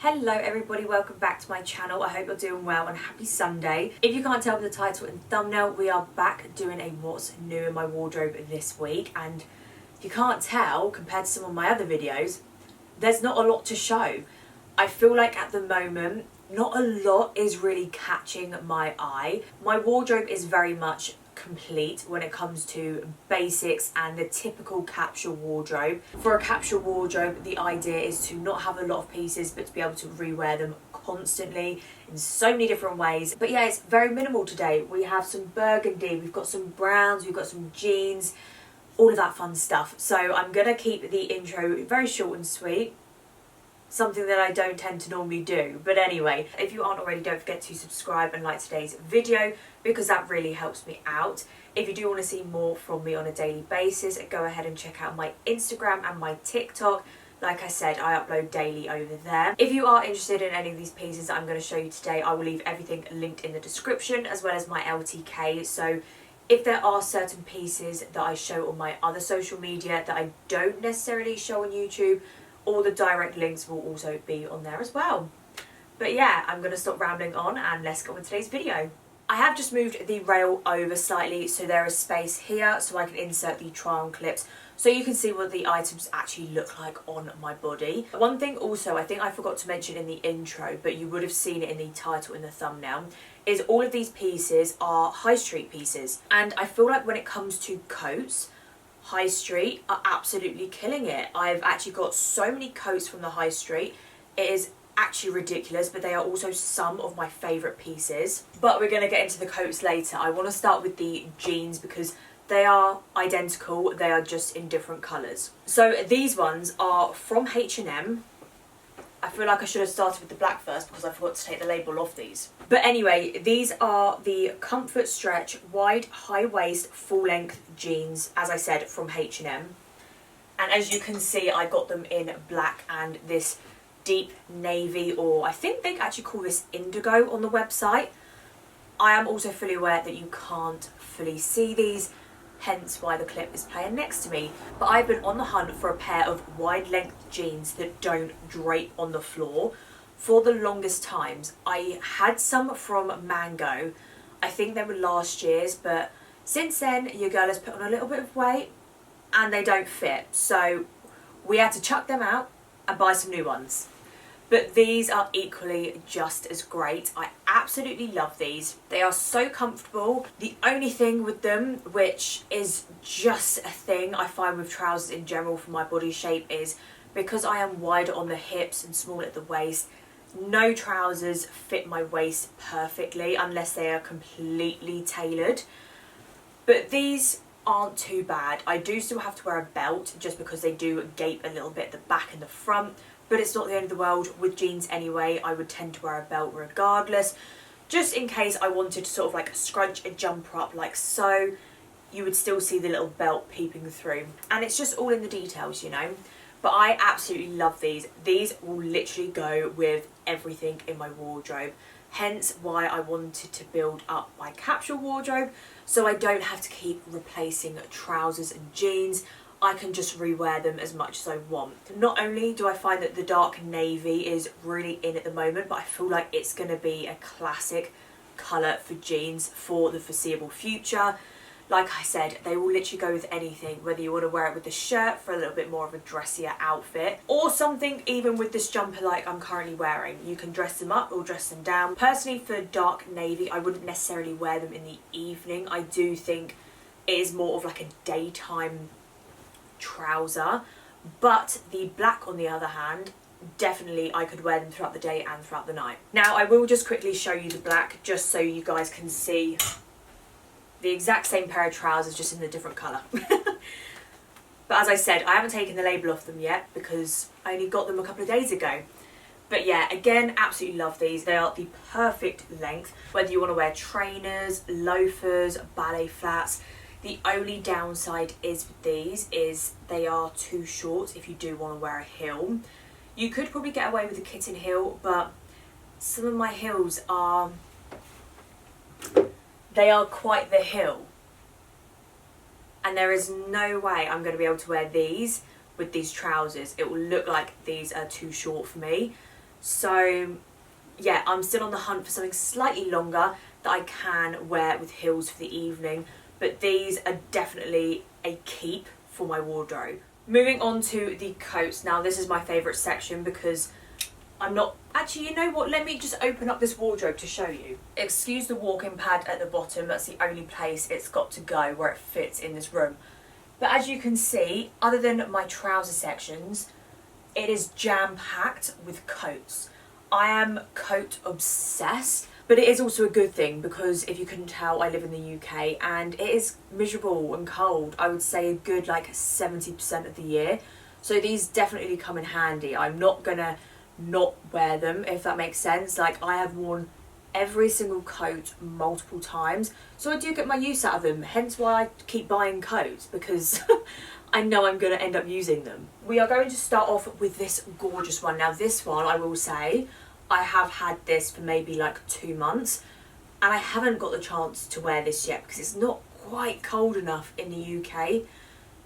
Hello everybody, welcome back to my channel. I hope you're doing well and happy Sunday. If you can't tell from the title and thumbnail, we are back doing a what's new in my wardrobe this week, and if you can't tell, compared to some of my other videos, there's not a lot to show. I feel like at the moment, not a lot is really catching my eye. My wardrobe is very much complete when it comes to basics and the typical capsule wardrobe. For a capsule wardrobe, the idea is to not have a lot of pieces but to be able to rewear them constantly in so many different ways. But yeah, it's very minimal today. We have some burgundy, we've got some browns, we've got some jeans, all of that fun stuff. So I'm gonna keep the intro very short and sweet, something that I don't tend to normally do. But anyway, if you aren't already, don't forget to subscribe and like today's video because that really helps me out. If you do want to see more from me on a daily basis, go ahead and check out my Instagram and my TikTok. Like I said, I upload daily over there. If you are interested in any of these pieces that I'm going to show you today, I will leave everything linked in the description as well as my LTK. So if there are certain pieces that I show on my other social media that I don't necessarily show on YouTube, all the direct links will also be on there as well. But yeah, I'm going to stop rambling on and let's go with today's video. I have just moved the rail over slightly so there is space here so I can insert the try-on clips so you can see what the items actually look like on my body. One thing also I think I forgot to mention in the intro, but you would have seen it in the title and the thumbnail, is all of these pieces are high street pieces. And I feel like when it comes to coats, high street are absolutely killing it. I've actually got so many coats from the high street. It is actually ridiculous, but they are also some of my favourite pieces. But we're going to get into the coats later. I want to start with the jeans because they are identical, they are just in different colours. So these ones are from H&M. I feel like I should have started with the black first because I forgot to take the label off these. But anyway, these are the Comfort Stretch Wide High Waist Full Length Jeans, as I said, from H&M. And as you can see, I got them in black and this deep navy, or I think they actually call this indigo on the website. I am also fully aware that you can't fully see these, hence why the clip is playing next to me. But I've been on the hunt for a pair of wide length jeans that don't drape on the floor for the longest times. I had some from Mango. I think they were last year's, but since then your girl has put on a little bit of weight and they don't fit. So we had to chuck them out and buy some new ones. But these are equally just as great. I absolutely love these. They are so comfortable. The only thing with them, which is just a thing I find with trousers in general for my body shape, is because I am wider on the hips and small at the waist, no trousers fit my waist perfectly unless they are completely tailored. But these aren't too bad. I do still have to wear a belt just because they do gape a little bit at the back and the front. But it's not the end of the world. With jeans anyway, I would tend to wear a belt regardless, just in case I wanted to sort of like scrunch a jumper up like so, you would still see the little belt peeping through. And it's just all in the details, you know. But I absolutely love these. These will literally go with everything in my wardrobe. Hence why I wanted to build up my capsule wardrobe so I don't have to keep replacing trousers and jeans. I can just rewear them as much as I want. Not only do I find that the dark navy is really in at the moment, but I feel like it's going to be a classic colour for jeans for the foreseeable future. Like I said, they will literally go with anything, whether you want to wear it with the shirt for a little bit more of a dressier outfit, or something even with this jumper like I'm currently wearing. You can dress them up or dress them down. Personally, for dark navy, I wouldn't necessarily wear them in the evening. I do think it is more of like a daytime trouser, but the black on the other hand, definitely I could wear them throughout the day and throughout the night. Now I will just quickly show you the black just so you guys can see the exact same pair of trousers just in a different colour. But as I said, I haven't taken the label off them yet because I only got them a couple of days ago. But yeah, again, absolutely love these. They are the perfect length, whether you want to wear trainers, loafers, ballet flats. The only downside is with these is they are too short if you do want to wear a heel. You could probably get away with a kitten heel, but some of my heels are, they are quite the heel. And there is no way I'm going to be able to wear these with these trousers. It will look like these are too short for me. So yeah, I'm still on the hunt for something slightly longer that I can wear with heels for the evening, but these are definitely a keep for my wardrobe. Moving on to the coats. Now this is my favourite section because I'm not... Actually, you know what? Let me just open up this wardrobe to show you. Excuse the walking pad at the bottom. That's the only place it's got to go where it fits in this room. But as you can see, other than my trouser sections, it is jam-packed with coats. I am coat obsessed, but it is also a good thing because if you couldn't tell, I live in the UK and it is miserable and cold. I would say a good like 70% of the year. So these definitely come in handy. I'm not gonna not wear them, if that makes sense. Like, I have worn every single coat multiple times, so I do get my use out of them, hence why I keep buying coats, because I know I'm going to end up using them. We are going to start off with this gorgeous one. Now this one, I will say, I have had this for maybe like 2 months and I haven't got the chance to wear this yet because it's not quite cold enough in the UK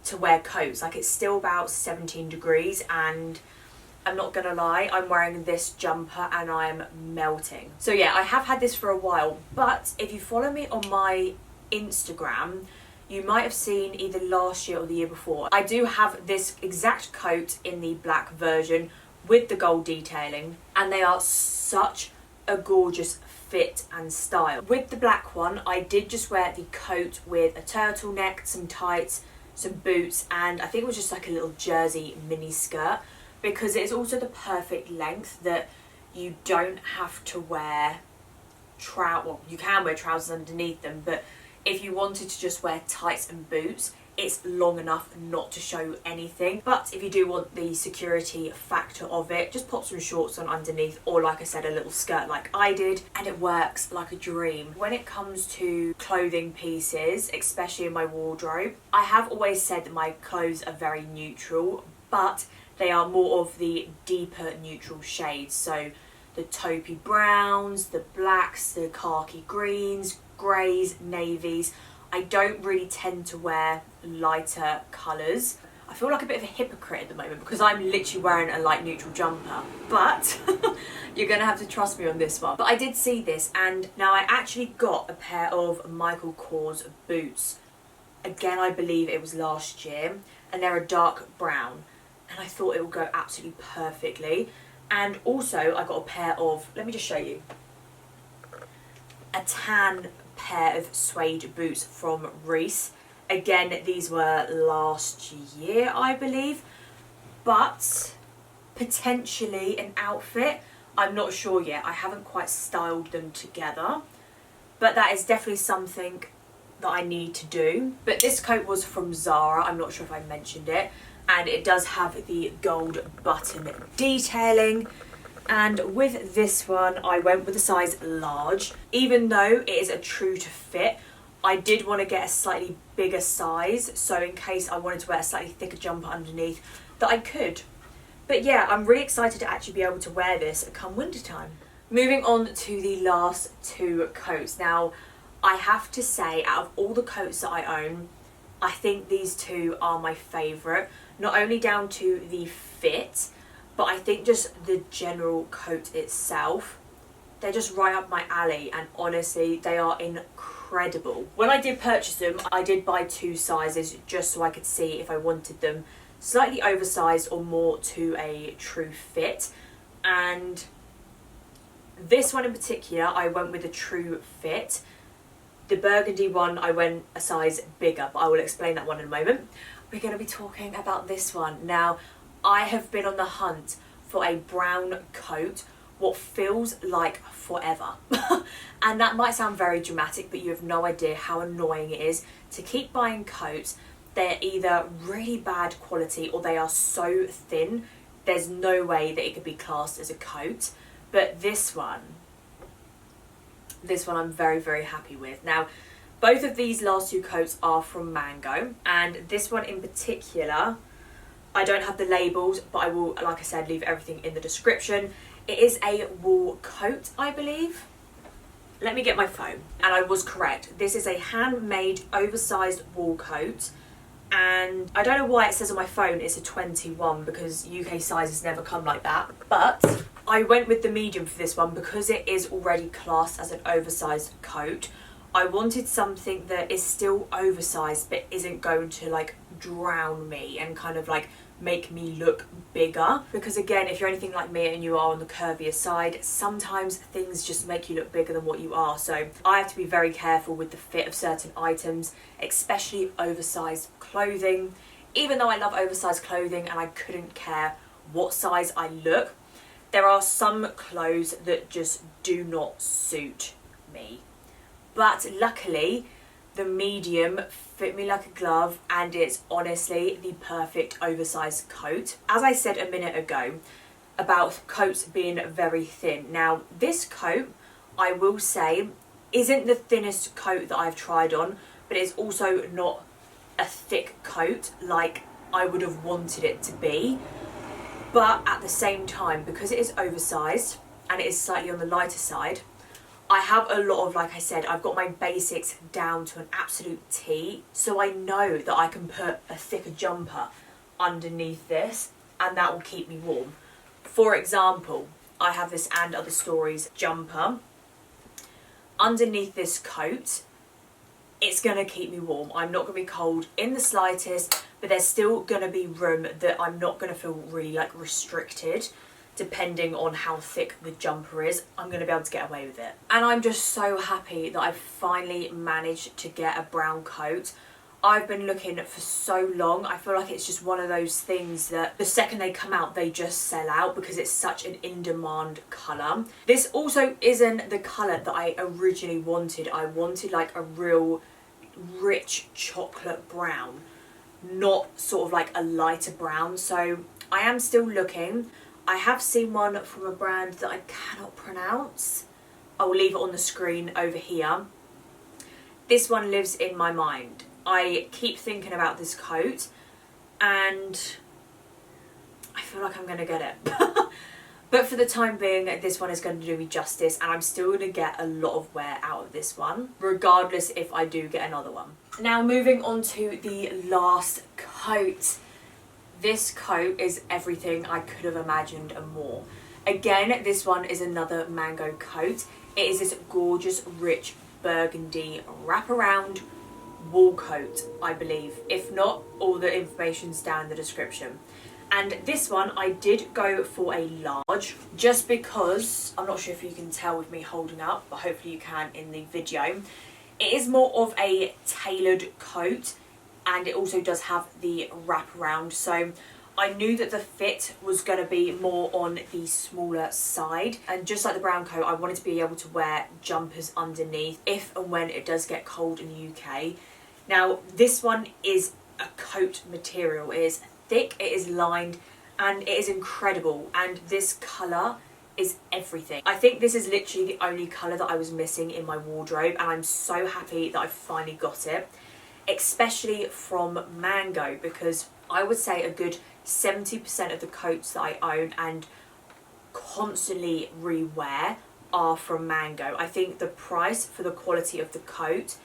to wear coats. Like, it's still about 17 degrees and I'm not gonna lie, I'm wearing this jumper and I'm melting. So yeah, I have had this for a while, but if you follow me on my Instagram, you might have seen either last year or the year before, I do have this exact coat in the black version with the gold detailing, and they are such a gorgeous fit and style. With the black one, I did just wear the coat with a turtleneck, some tights, some boots, and I think it was just like a little jersey mini skirt, because it's also the perfect length that you don't have to wear well, you can wear trousers underneath them, but if you wanted to just wear tights and boots, it's long enough not to show anything. But if you do want the security factor of it, just pop some shorts on underneath, or like I said, a little skirt like I did, and it works like a dream. When it comes to clothing pieces, especially in my wardrobe, I have always said that my clothes are very neutral, but they are more of the deeper neutral shades. So the taupey browns, the blacks, the khaki greens, greys, navies. I don't really tend to wear lighter colours. I feel like a bit of a hypocrite at the moment because I'm literally wearing a light neutral jumper, but you're gonna have to trust me on this one. But I did see this, and now I actually got a pair of Michael Kors boots. Again, I believe it was last year, and they're a dark brown, and I thought it would go absolutely perfectly. And also I got a pair of, let me just show you, a tan pair of suede boots from Reese. Again, these were last year, I believe, but potentially an outfit. I'm not sure yet. I haven't quite styled them together, but that is definitely something that I need to do. But this coat was from Zara. I'm not sure if I mentioned it, and it does have the gold button detailing. And with this one, I went with a size large. Even though it is a true to fit, I did want to get a slightly bigger size, so in case I wanted to wear a slightly thicker jumper underneath, that I could. But yeah, I'm really excited to actually be able to wear this come winter time. Moving on to the last two coats. Now, I have to say, out of all the coats that I own, I think these two are my favourite. Not only down to the fit, but I think just the general coat itself. They're just right up my alley, and honestly, they are incredible. When I did purchase them, I did buy 2 sizes just so I could see if I wanted them slightly oversized or more to a true fit. And this one in particular, I went with a true fit. The burgundy one, I went a size bigger, but I will explain that one in a moment. We're going to be talking about this one. Now, I have been on the hunt for a brown coat, what feels like forever. And that might sound very dramatic, but you have no idea how annoying it is to keep buying coats. They're either really bad quality or they are so thin, there's no way that it could be classed as a coat. But this one I'm very, very happy with. Now, both of these last 2 coats are from Mango, and this one in particular, I don't have the labels, but I will, like I said, leave everything in the description. It is a wool coat, I believe. Let me get my phone. And I was correct. This is a handmade, oversized wool coat. And I don't know why it says on my phone it's a 21, because UK sizes never come like that. But I went with the medium for this one because it is already classed as an oversized coat. I wanted something that is still oversized but isn't going to like drown me and kind of like make me look bigger, because again, if you're anything like me and you are on the curvier side, sometimes things just make you look bigger than what you are. So I have to be very careful with the fit of certain items, especially oversized clothing. Even though I love oversized clothing and I couldn't care what size I look, there are some clothes that just do not suit me. But luckily, the medium fit me like a glove, and it's honestly the perfect oversized coat. As I said a minute ago about coats being very thin. Now, this coat, I will say, isn't the thinnest coat that I've tried on, but it's also not a thick coat like I would have wanted it to be. But at the same time, because it is oversized and it is slightly on the lighter side, I have a lot of, like I said, I've got my basics down to an absolute T, so I know that I can put a thicker jumper underneath this and that will keep me warm. For example, I have this And Other Stories jumper. Underneath this coat, it's going to keep me warm. I'm not going to be cold in the slightest, but there's still going to be room that I'm not going to feel really like restricted. Depending on how thick the jumper is, I'm going to be able to get away with it. And I'm just so happy that I've finally managed to get a brown coat. I've been looking for so long. I feel like it's just one of those things that the second they come out, they just sell out because it's such an in-demand colour. This also isn't the colour that I originally wanted. I wanted like a real rich chocolate brown, not sort of like a lighter brown. So I am still looking. I have seen one from a brand that I cannot pronounce. I will leave it on the screen over here. This one lives in my mind. I keep thinking about this coat and I feel like I'm going to get it. But for the time being, this one is going to do me justice, and I'm still going to get a lot of wear out of this one, regardless if I do get another one. Now moving on to the last coat. This coat is everything I could have imagined and more. Again, this one is another mango coat. It is this gorgeous, rich burgundy wraparound wool coat, I believe. If not, all the information's down in the description. And this one, I did go for a large, just because, I'm not sure if you can tell with me holding up, but hopefully you can in the video. It is more of a tailored coat, and it also does have the wraparound, so I knew that the fit was going to be more on the smaller side, and just like the brown coat, I wanted to be able to wear jumpers underneath if and when it does get cold in the UK. Now this one is a coat material. It is thick, it is lined, and it is incredible, and this colour is everything. I think this is literally the only colour that I was missing in my wardrobe, and I'm so happy that I finally got it. Especially from Mango, because I would say a good 70% of the coats that I own and constantly rewear are from Mango. I think the price for the quality of the coat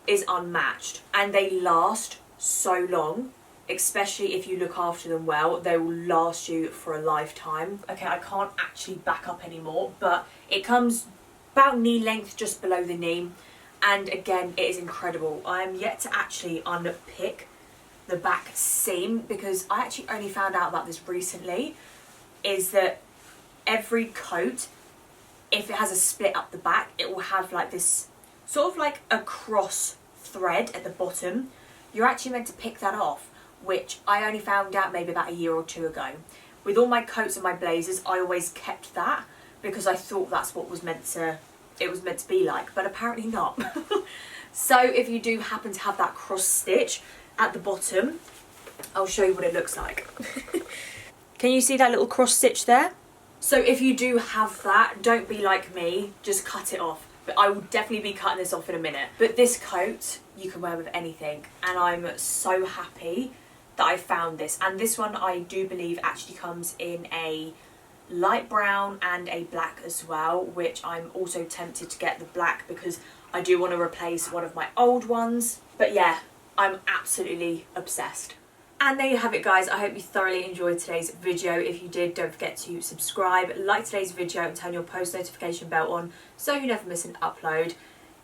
is unmatched, and they last so long, especially if you look after them well. They will last you for a lifetime. Okay, I can't actually back up anymore, but it comes about knee length, just below the knee. And again, it is incredible. I am yet to actually unpick the back seam, because I actually only found out about this recently, is that every coat, if it has a split up the back, it will have like this sort of like a cross thread at the bottom. You're actually meant to pick that off, which I only found out maybe about a year or two ago. With all my coats and my blazers, I always kept that because I thought that's what was meant to be like, but apparently not. So if you do happen to have that cross stitch at the bottom, I'll show you what it looks like. Can you see that little cross stitch there? So if you do have that, don't be like me, just cut it off. But I will definitely be cutting this off in a minute. But this coat, you can wear with anything, and I'm so happy that I found this. And this one, I do believe, actually comes in a light brown and a black as well, which I'm also tempted to get the black because I do want to replace one of my old ones. But yeah, I'm absolutely obsessed. And there you have it, guys. I hope you thoroughly enjoyed today's video. If you did, don't forget to subscribe, like today's video and turn your post notification bell on so you never miss an upload.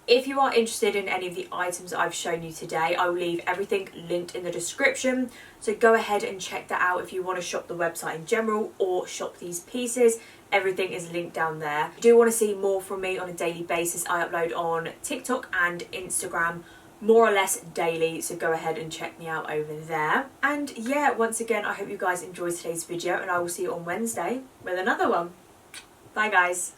If you are interested in any of the items that I've shown you today, I will leave everything linked in the description. So go ahead and check that out if you want to shop the website in general or shop these pieces. Everything is linked down there. If you do want to see more from me on a daily basis, I upload on TikTok and Instagram more or less daily, so go ahead and check me out over there. And yeah, once again, I hope you guys enjoyed today's video and I will see you on Wednesday with another one. Bye guys.